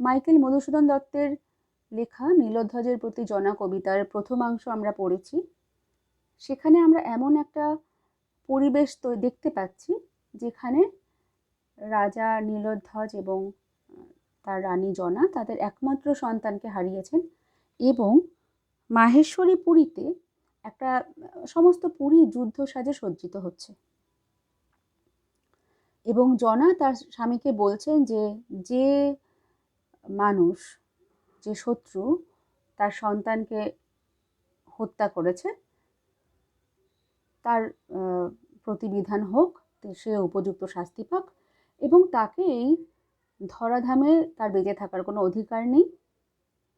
Michael Madhusudan দত্তের লেখা নীলধ্বজের প্রতি জনা কবিতার প্রথমাংশ আমরা পড়েছি। সেখানে আমরা এমন একটা পরিবেশ তো দেখতে পাচ্ছি যেখানে রাজা নীলধ্বজ এবং তার রানী জনা তাদের একমাত্র সন্তানকে হারিয়েছেন এবং মাহেশ্বরী পুরীতে একটা সমস্ত পুরী যুদ্ধ সাজে সজ্জিত হচ্ছে এবং জনা তার স্বামীকে বলছেন যে যে মানুষ, যে শত্রু তার সন্তানকে হত্যা করেছে তার প্রতিবিধান হোক, সে উপযুক্ত শাস্তি পাক এবং তাকে এই ধরাধামে তার বেঁচে থাকার কোনো অধিকার নেই,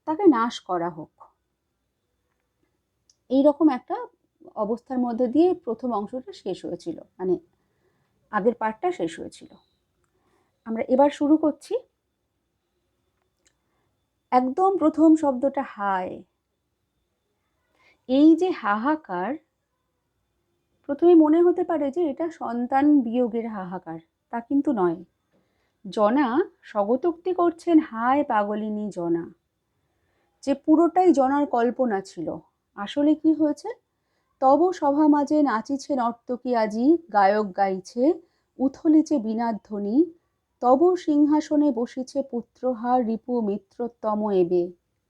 তাকে নাশ করা হোক। এইরকম একটা অবস্থার মধ্যে দিয়ে প্রথম অংশটা শেষ হয়েছিল, মানে আগের পার্টটা শেষ হয়েছিল। আমরা এবার শুরু করছি। একদম প্রথম শব্দটা হায়। এই যে হাহাকার, প্রথমে মনে হতে পারে যে এটা সন্তান বিয়োগের হাহাকার, তা কিন্তু নয়। জনা স্বগতোক্তি করছেন হায় পাগলিনী জনা, যে পুরোটাই জনার কল্পনা ছিল। আসলে কি হয়েছে? তব সভা মাঝে নাচিছে নর্তকী আজি, গায়ক গাইছে উথলিছে বীণাধ্বনি, তব সিংহাসনে বসিছে পুত্রহার রিপু মিত্রতম এবে,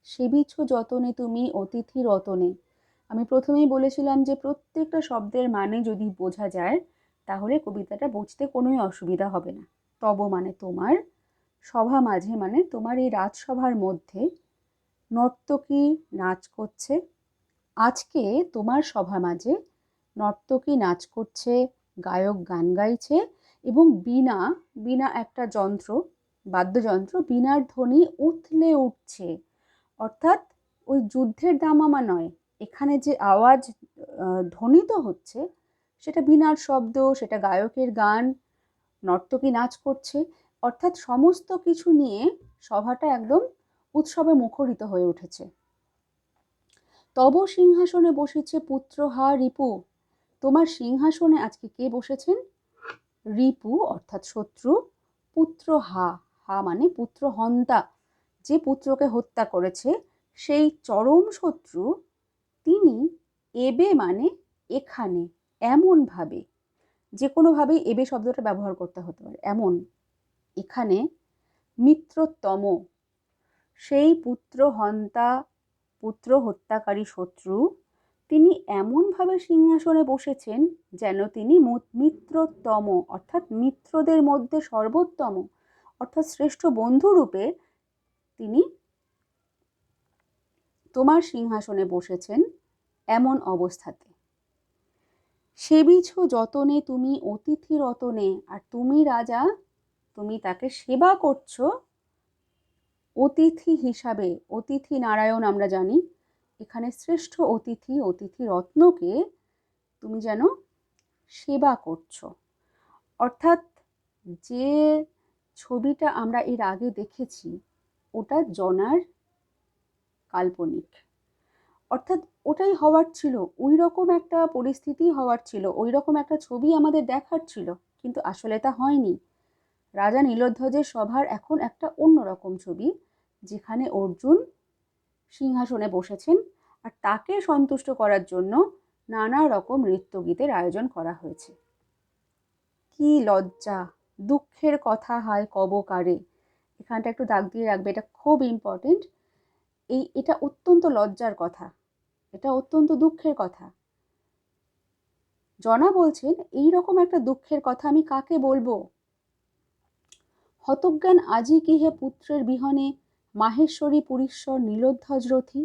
সেবিছ যতনে তুমি অতিথি রতনে। আমি প্রথমেই বলেছিলাম যে প্রত্যেকটা শব্দের মানে যদি বোঝা যায় তাহলে কবিতাটা বুঝতে কোনোই অসুবিধা হবে না। তব মানে তোমার, সভা মাঝে মানে তোমার এই রাজসভার মধ্যে নর্তকী নাচ করছে। আজকে তোমার সভা মাঝে নর্তকী নাচ করছে, গায়ক গান গাইছে এবং বীণা, বীণা একটা যন্ত্র, বাদ্যযন্ত্র, বীণার ধ্বনি উথলে উঠছে। অর্থাৎ ওই যুদ্ধের দামামা নয়, এখানে যে আওয়াজ ধ্বনিত হচ্ছে সেটা বীণার শব্দ, সেটা গায়কের গান, নর্তকী নাচ করছে। অর্থাৎ সমস্ত কিছু নিয়ে সভাটা একদম উৎসবে মুখরিত হয়ে উঠেছে। তব সিংহাসনে বসেছে পুত্র হা রিপু, তোমার সিংহাসনে আজকে কে বসেছেন? রিপু অর্থাৎ শত্রু, পুত্র হা, হা মানে পুত্র হন্তা, যে পুত্রকে হত্যা করেছে সেই চরম শত্রু তিনি, এবে মানে এখানে, এমন ভাবে, যে কোনোভাবেই এবে শব্দটা ব্যবহার করতে হতে পারে, এমন, এখানে মিত্রতম, সেই পুত্র হন্তা, পুত্র হত্যাকারী শত্রু তিনি এমনভাবে সিংহাসনে বসেছেন যেন তিনি মিত্রতম অর্থাৎ মিত্রদের মধ্যে সর্বোত্তম অর্থাৎ শ্রেষ্ঠ বন্ধুরূপে তিনি তোমার সিংহাসনে বসেছেন এমন অবস্থাতে। সেবিছ যতনে তুমি অতিথি রতনে, আর তুমি রাজা, তুমি তাকে সেবা করছো অতিথি হিসাবে। অতিথি নারায়ণ আমরা জানি, এখানে শ্রেষ্ঠ অতিথি, অতিথি রত্নকে তুমি যেন সেবা করছো। অর্থাৎ যে ছবিটা আমরা এর আগে দেখেছি ওটা জনার কাল্পনিক, অর্থাৎ ওটাই হওয়ার ছিল, ওই রকম একটা পরিস্থিতি হওয়ার ছিল, ওই রকম একটা ছবি আমাদের দেখার ছিল, কিন্তু আসলে তা হয়নি। রাজা নীলধ্বজের সভার এখন একটা অন্যরকম ছবি, যেখানে অর্জুন সিংহাসনে বসেছেন আর তাকে সন্তুষ্ট করার জন্য নানা রকম নৃত্যগীতের আয়োজন করা হয়েছে। কি লজ্জা, দুঃখের কথা হয় কবকারে, এখানটা একটু দাগ দিয়ে রাখবে, এটা খুব ইম্পর্টেন্ট। এটা অত্যন্ত লজ্জার কথা, এটা অত্যন্ত দুঃখের কথা। জনা বলছেন এই রকম একটা দুঃখের কথা আমি কাকে বলবো? হতজ্ঞান আজি কি হে পুত্রের বিহনে, মাহেশ্বরী পুরীশ্বর নীলধ্বজ রথী।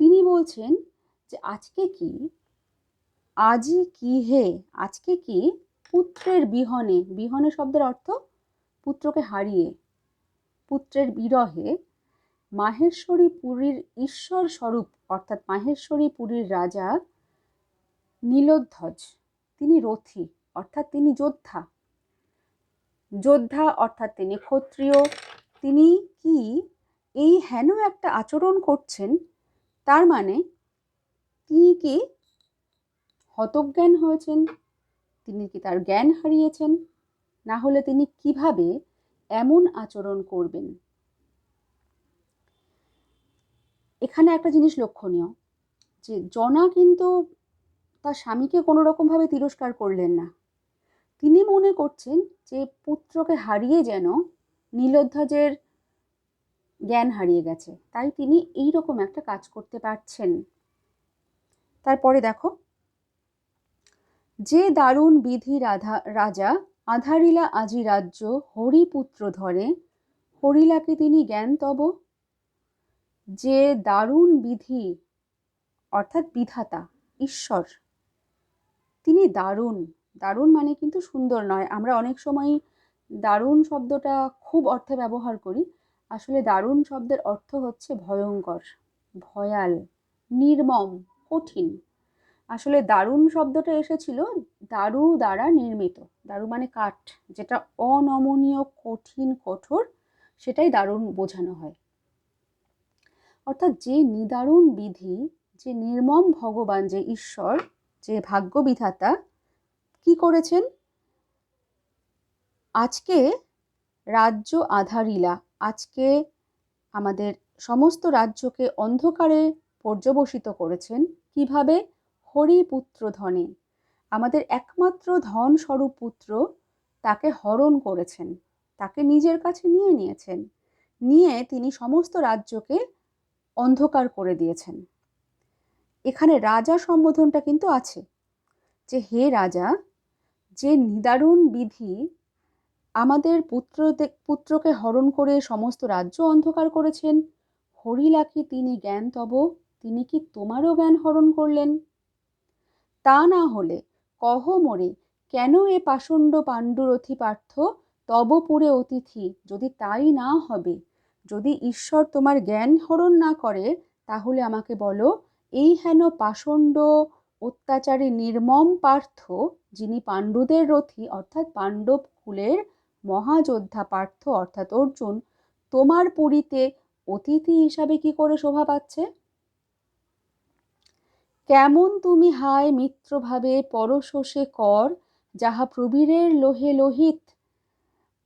তিনি বলছেন যে আজকে কি, আজি কি হে, আজকে কি পুত্রের বিহনে, বিহনে শব্দের অর্থ পুত্রকে হারিয়ে, পুত্রের বিরহে মাহেশ্বরী পুরীর ঈশ্বর স্বরূপ অর্থাৎ মাহেশ্বরী পুরীর রাজা নীলধ্বজ, তিনি রথী অর্থাৎ তিনি যোদ্ধা, যোদ্ধা অর্থাৎ তিনি ক্ষত্রিয়, তিনি কি এই হেন একটা আচরণ করছেন, তার মানে তিনি কি হতজ্ঞান হয়েছেন, তিনি কি তার জ্ঞান হারিয়েছেন, না হলে তিনি কিভাবে এমন আচরণ করবেন? এখানে একটা জিনিস লক্ষণীয়, যে জনা কিন্তু তার স্বামীকে কোনো রকমভাবে তিরস্কার করলেন না। তিনি মনে করছেন যে পুত্রকে হারিয়ে যেন নীলোধ্বজের জ্ঞান হারিয়ে গেছে, তাই তিনি এই রকম একটা কাজ করতে পারছেন। তারপরে দেখো, যে দারুণ বিধি রাজা আধারিলা আজি রাজ্য হরিপুত্র ধরে, হরিলাকে তিনি জ্ঞান তব। যে দারুণ বিধি অর্থাৎ বিধাতা ঈশ্বর, তিনি দারুণ। দারুণ মানে কিন্তু সুন্দর নয়। আমরা অনেক সময় দারুণ শব্দটা খুব অর্থে ব্যবহার করি। আসলে দারুণ শব্দের অর্থ হচ্ছে ভয়ঙ্কর, ভয়াল, নির্মম, কঠিন। আসলে দারুণ শব্দটা এসেছিল দারু দ্বারা নির্মিত। দারু মানে কাঠ, যেটা অনমনীয়, কঠিন, কঠোর, সেটাই দারুণ বোঝানো হয়। অর্থাৎ যে নিদারুণ বিধি, যে নির্মম ভগবান, যে ঈশ্বর, যে ভাগ্য বিধাতা কি করেছেন, আজকে রাজ্য আধারিলা, আজকে আমাদের সমস্ত রাজ্যকে অন্ধকারে পর্যবসিত করেছেন। কিভাবে? হরিপুত্র ধনে, আমাদের একমাত্র ধন স্বরূপ পুত্র, তাকে হরণ করেছেন, তাকে নিজের কাছে নিয়ে নিয়েছেন, নিয়ে তিনি সমস্ত রাজ্যকে অন্ধকার করে দিয়েছেন। এখানে রাজা সম্বোধনটা কিন্তু আছে, যে হে রাজা, যে নিদারুণ বিধি আমাদের পুত্রকে হরণ করে সমস্ত রাজ্য অন্ধকার করেছেন, হরিলাকি তিনি জ্ঞান তব, তিনি কি তোমারও জ্ঞান হরণ করলেন? তা না হলে কহ মোরে, কেন এ পাষণ্ড পাণ্ডুরথি পার্থ তবপুরে অতিথি? যদি তাই না হবে, যদি ঈশ্বর তোমার জ্ঞান হরণ না করে, তাহলে আমাকে বলো, এই হেন পাষণ্ড অত্যাচারী নির্মম পার্থ, যিনি পাণ্ডুদের রথী অর্থাৎ পাণ্ডব কুলের মহাযোদ্ধা পার্থ অর্থাৎ অর্জুন, তোমার পুরীতে অতিথি হিসাবে কি করে শোভা পাচ্ছে? কেমন তুমি হায় মিত্রভাবে পরশোষে কর, যাহা প্রবীরের লোহে লোহিত।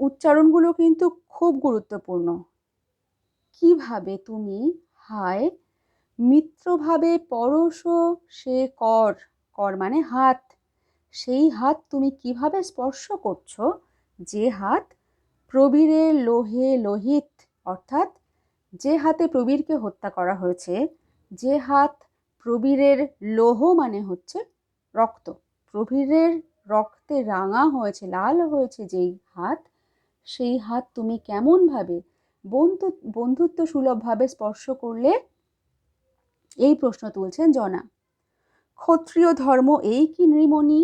উচ্চারণগুলো কিন্তু খুব গুরুত্বপূর্ণ। কিভাবে তুমি হায় মিত্রভাবে পরশ সে কর, কর মানে হাত, সেই হাত তুমি কিভাবে স্পর্শ করছো, যে হাত প্রবীরের লোহে লোহিত, অর্থাৎ যে হাতে প্রবীরকে হত্যা করা হয়েছে, যে হাত প্রবীরের লৌহ মানে হচ্ছে রক্ত, প্রবীরের রক্তে রাঙা হয়েছে, লাল হয়েছে যেই হাত, সেই হাত তুমি কেমনভাবে বন্ধুত্ব সুলভভাবে স্পর্শ করলে, এই প্রশ্ন তুলছেন জনা। ক্ষত্রিয় ধর্ম এই কি নৃমণি,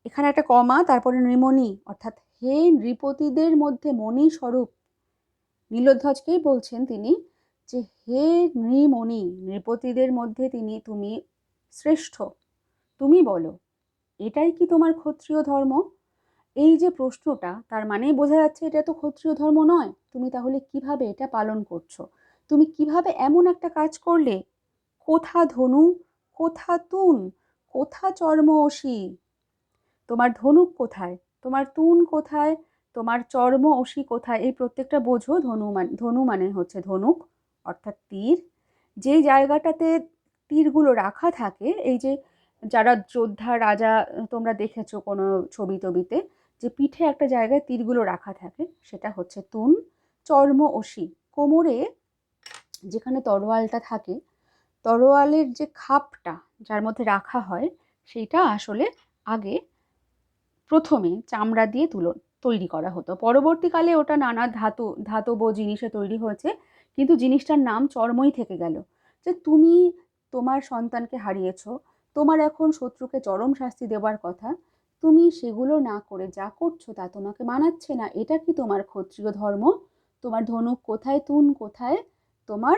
এখানে একটা কমা, তারপরে নৃমণি, অর্থাৎ হে নৃপতিদের মধ্যে মণি স্বরূপ, নীলোধ্বজকেই বলছেন তিনি, যে হে নৃমণি, নৃপতিদের মধ্যে তুমি শ্রেষ্ঠ, তুমি বলো, এটাই কি তোমার ক্ষত্রিয় ধর্ম? এই যে প্রশ্নটা, তার মানেই বোঝা যাচ্ছে এটা তো ক্ষত্রিয় ধর্ম নয়। তুমি তাহলে কিভাবে এটা পালন করছো? তুমি কিভাবে এমন একটা কাজ করলে? কোথা ধনু, কোথা তুন, কোথা চর্ম অসি? তোমার ধনুক কোথায়, তোমার তুন কোথায়, তোমার চর্ম অসি কোথায়? এই প্রত্যেকটা বোঝো। ধনু মানে হচ্ছে ধনুক অর্থাৎ তীর, যেই জায়গাটাতে তীরগুলো রাখা থাকে, এই যে যারা যোদ্ধা রাজা, তোমরা দেখেছো কোনো ছবি টবিতে, যে পিঠে একটা জায়গায় তীরগুলো রাখা থাকে, সেটা হচ্ছে তুন। চর্ম অসি, কোমরে যেখানে তরোয়ালটা থাকে, তরোয়ালের যে খাপটা যার মধ্যে রাখা হয়, সেইটা আসলে আগে প্রথমে চামড়া দিয়ে তৈরি করা হতো, পরবর্তীকালে ওটা নানা ধাতব জিনিসে তৈরি হয়েছে, কিন্তু জিনিসটার নাম চর্মই থেকে গেল। যে তুমি তোমার সন্তানকে হারিয়েছো, তোমার এখন শত্রুকে চরম শাস্তি দেওয়ার কথা, তুমি সেগুলো না করে যা করছো তা তোমাকে মানাচ্ছে না। এটা কি তোমার ক্ষত্রিয় ধর্ম? তোমার ধনুক কোথায়, তুন কোথায়, তোমার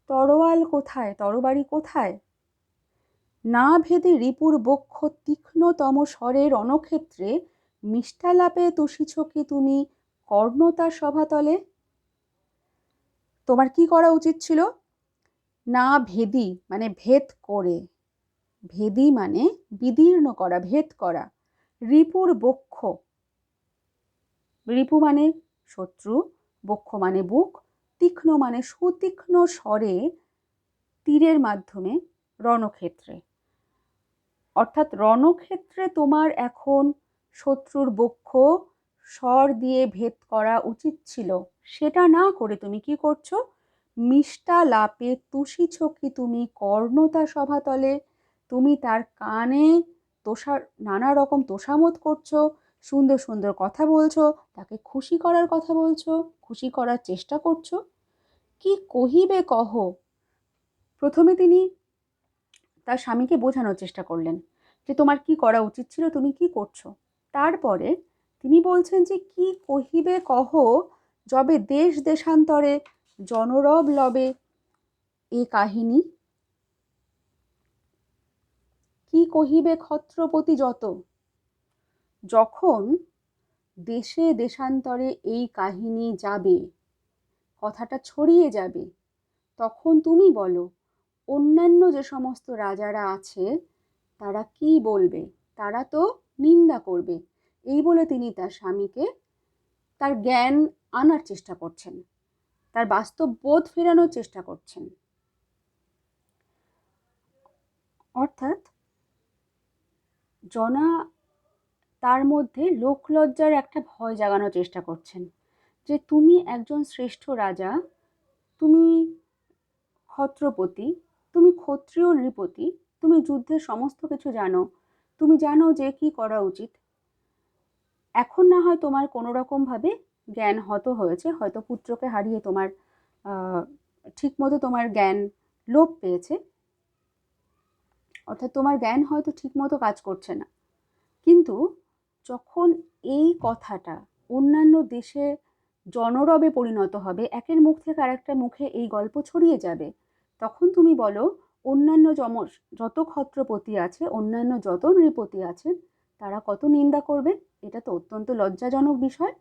তরোয়াল কোথায়, তরবারি কোথায়? না ভেদে রিপুর বক্ষ তীক্ষ্ণতম স্বরের রণক্ষেত্রে মিষ্টালাপে তুষিছ কি তুমি কর্ণতার সভাতলে? তোমার কি করা উচিত ছিল? না ভেদি মানে ভেদ করে, ভেদি মানে বিদীর্ণ করা, ভেদ করা। রিপুর বক্ষ, রিপু মানে শত্রু, বক্ষ মানে বুক, তীক্ষ্ণ মানে সুতীক্ষ্ণ স্বরে তীরের মাধ্যমে রণক্ষেত্রে। অর্থাৎ রণক্ষেত্রে তোমার এখন শত্রুর বক্ষ স্বর দিয়ে ভেদ করা উচিত ছিল, সেটা না করে তুমি কি করছো? মিষ্টালাপে তুষিছকি তুমি কর্ণতা সভাতলে, তুমি তার কানে নানা রকম তোষামোদ করছো, সুন্দর সুন্দর কথা বলছো, তাকে খুশি করার কথা বলছো, খুশি করার চেষ্টা করছো। কি কহিবে কহ। প্রথমে তিনি তার স্বামীকে বোঝানোর চেষ্টা করলেন যে তোমার কি করা উচিত ছিল, তুমি কি করছো। তারপরে তিনি বলছেন যে কি কহিবে কহ, যবে দেশ দেশান্তরে জনরব লবে এ কাহিনী। কি কহিবে ক্ষত্রপতি যত, যখন দেশে দেশান্তরে এই কাহিনী যাবে, কথাটা ছড়িয়ে যাবে, তখন তুমি বলো অন্যান্য যে সমস্ত রাজারা আছে তারা কি বলবে, তারা তো নিন্দা করবে। এই বলে তিনি তার স্বামীকে তার জ্ঞান আনার চেষ্টা করছেন, তার বাস্তব বোধ ফেরানোর চেষ্টা করছেন। অর্থাৎ জনা তার মধ্যে লোকলজ্জার একটা ভয় জাগানোর চেষ্টা করছেন, যে তুমি একজন শ্রেষ্ঠ রাজা, তুমি ক্ষত্রপতি, তুমি ক্ষত্রিয় নৃপতি, তুমি যুদ্ধের সমস্ত কিছু জানো, তুমি জানো যে কি করা উচিত। এখন না হয় তোমার কোনো রকমভাবে জ্ঞান হত হয়েছে, হয়তো পুত্রকে হারিয়ে তোমার ঠিকমতো তোমার জ্ঞান লোপ পেয়েছে, অর্থাৎ তোমার জ্ঞান হয়তো ঠিকমতো কাজ করছে না। কিন্তু যখন এই কথাটা অন্যান্য দেশে জনরবে পরিণত হবে, একের মুখ থেকে আরেকটা মুখে এই গল্প ছড়িয়ে যাবে, তখন তুমি বলো অন্যান্য যত ক্ষত্রপতি আছে, অন্যান্য যত নৃপতি আছেন, তারা কত নিন্দা করবে। এটা তো অত্যন্ত লজ্জাজনক বিষয়।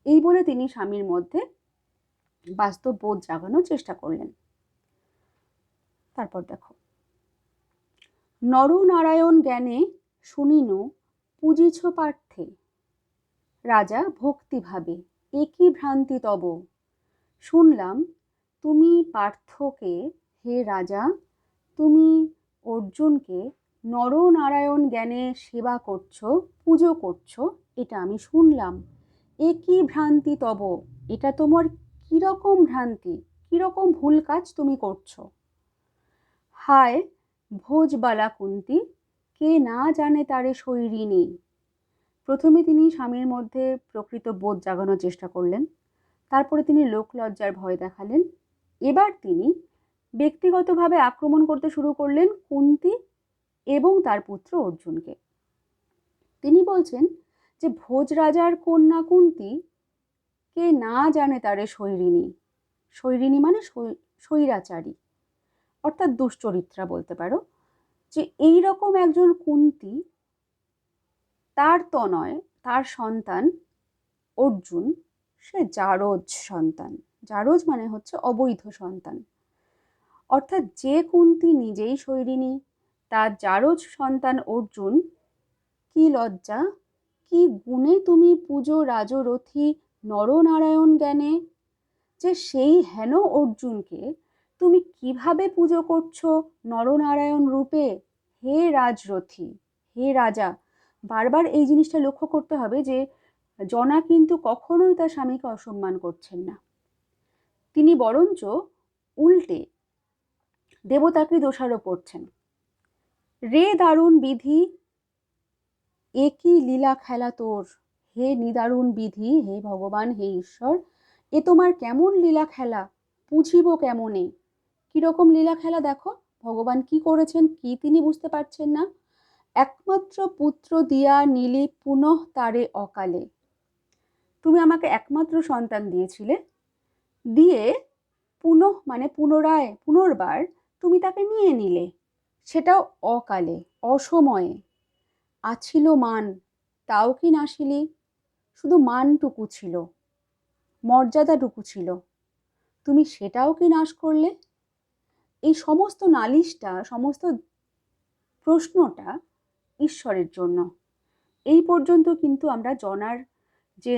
এই বলে তিনি স্বামীর মধ্যে বাস্তব বোধ জাগানোর চেষ্টা করলেন। তারপর দেখো, নরনারায়ণ জ্ঞানে শুনিনু পূজিছ পার্থে, রাজা ভক্তিভাবে একই ভ্রান্তি তব। শুনলাম তুমি পার্থকে, হে রাজা, তুমি অর্জুনকে নরনারায়ণ জ্ঞানে সেবা করছো, পুজো করছো, এটা আমি শুনলাম। একই ভ্রান্তি তব, এটা তোমার কিরকম ভ্রান্তি, কিরকম ভুল কাজ তুমি করছো। হায় ভোজবালা কুন্তি, কে না জানে তারে শৈরিনী। প্রথমে তিনি স্বামীর মধ্যে প্রকৃত বোধ জাগানোর চেষ্টা করলেন, তারপরে তিনি লোকলজ্জার ভয় দেখালেন, এবার তিনি ব্যক্তিগতভাবে আক্রমণ করতে শুরু করলেন কুন্তি এবং তার পুত্র অর্জুনকে। তিনি বলছেন যে ভোজ রাজার কন্যা কুন্তি, কে না জানে তারে শৈরিনী। শৈরিনী মানে স্বৈরাচারী, অর্থাৎ দুশ্চরিত্রা বলতে পারো। যে এই রকম একজন কুন্তি, তার তনয়, তার সন্তান অর্জুন, সে জারজ সন্তান। জারজ মানে হচ্ছে অবৈধ সন্তান। অর্থাৎ যে কুন্তি নিজেই শৈরিনী, তার জারজ সন্তান অর্জুন, কি লজ্জা, কি গুণে তুমি পুজো রাজরথী নরনারায়ণ জ্ঞানে, যে সেই হেন অর্জুনকে তুমি কিভাবে পুজো করছো নরনারায়ণ রূপে, হে রাজরথী, হে রাজা। বারবার এই জিনিসটা লক্ষ্য করতে হবে যে জনা কিন্তু কখনোই তার স্বামীকে অসম্মান করছেন না, তিনি বরঞ্চ উল্টে দেবতাকে দোষারোপ করছেন। রে দারুণ বিধি, একই লীলা খেলা তোর, হে নিদারুণ বিধি, হে ভগবান, হে ঈশ্বর, এ তোমার কেমন লীলা খেলা, বুঝিব কেমনে। কিরকম লীলা খেলা দেখো, ভগবান কি করেছেন, কি তিনি বুঝতে পারছেন না। একমাত্র পুত্র দিয়া নীলি পুনঃ তারে অকালে, তুমি আমাকে একমাত্র সন্তান দিয়েছিলে, দিয়ে পুনঃ মানে পুনরায়, পুনর্বার তুমি তাকে নিয়ে নিলে, সেটাও অকালে, অসময়ে। আছিল মান, তাও কি নাশিলি, শুধু মানটুকু ছিল, মর্যাদাটুকু ছিল, তুমি সেটাও কি নাশ করলে। এই সমস্ত নালিশটা, সমস্ত প্রশ্নটা ঈশ্বরের জন্য। এই পর্যন্ত কিন্তু আমরা জনার যে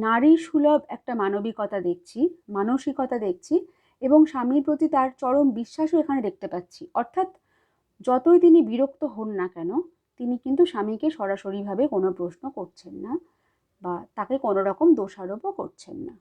নারী সুলভ একটা মানবিকতা দেখছি, মানসিকতা দেখছি, এবং স্বামীর প্রতি তার চরম বিশ্বাসও এখানে দেখতে পাচ্ছি। অর্থাৎ যতই তিনি বিরক্ত হন না কেন, তিনি কিন্তু স্বামীকে সরাসরিভাবে কোনো প্রশ্ন করছেন না বা তাকে কোনো রকম দোষারোপও করছেন না।